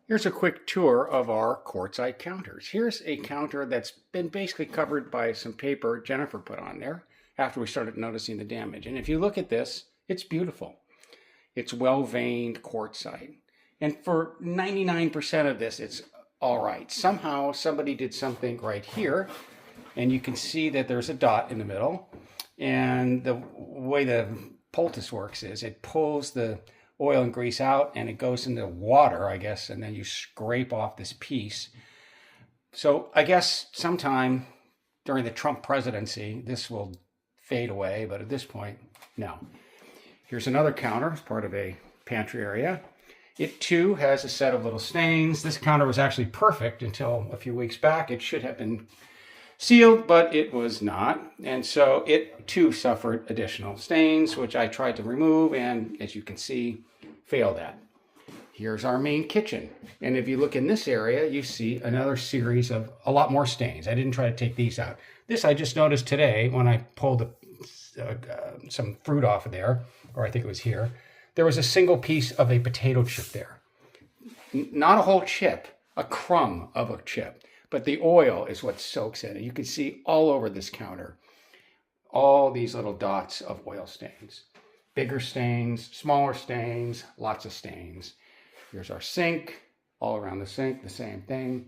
Here's a quick tour of our quartzite counters. Here's a counter that's been basically covered by some paper Jennifer put on there after we started noticing the damage. And if you look at this, it's beautiful. It's well-veined quartzite. And for 99% of this, it's all right. Somehow somebody did something right here, and you can see that there's a dot in the middle. And the way the poultice works is it pulls the oil and grease out and it goes into water, I guess, and then you scrape off this piece. So I guess sometime during the Trump presidency, this will fade away, but at this point, no. Here's another counter as part of a pantry area. It too has a set of little stains. This counter was actually perfect until a few weeks back. It should have been sealed, but it was not. And so it too suffered additional stains, which I tried to remove and, as you can see, failed at. Here's our main kitchen. And if you look in this area, you see another series of a lot more stains. I didn't try to take these out. This I just noticed today when I pulled some fruit off of there, or I think it was here. There was a single piece of a potato chip there. Not a whole chip, a crumb of a chip. But the oil is what soaks in it. You can see all over this counter, all these little dots of oil stains. Bigger stains, smaller stains, lots of stains. Here's our sink, all around the sink, the same thing.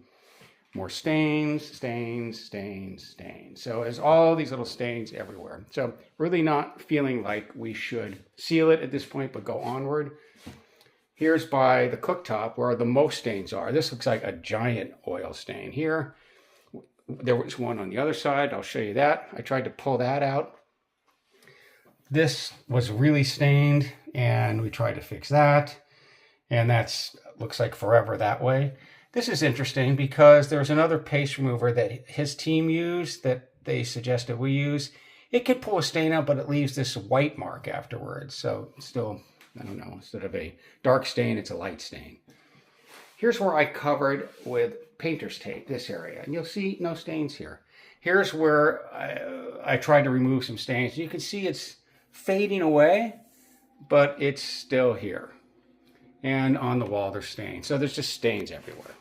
More stains, stains, stains, stains. So there's all these little stains everywhere. So really not feeling like we should seal it at this point, but go onward. Here's by the cooktop where the most stains are. This looks like a giant oil stain here. There was one on the other side. I'll show you that. I tried to pull that out. This was really stained, and we tried to fix that. And that's looks like forever that way. This is interesting because there's another paste remover that his team used that they suggested we use. It could pull a stain out, but it leaves this white mark afterwards. So still, I don't know, instead of a dark stain, it's a light stain. Here's where I covered with painter's tape, this area, and you'll see no stains here. Here's where I tried to remove some stains. You can see it's fading away, but it's still here. And on the wall, there's stains. So there's just stains everywhere.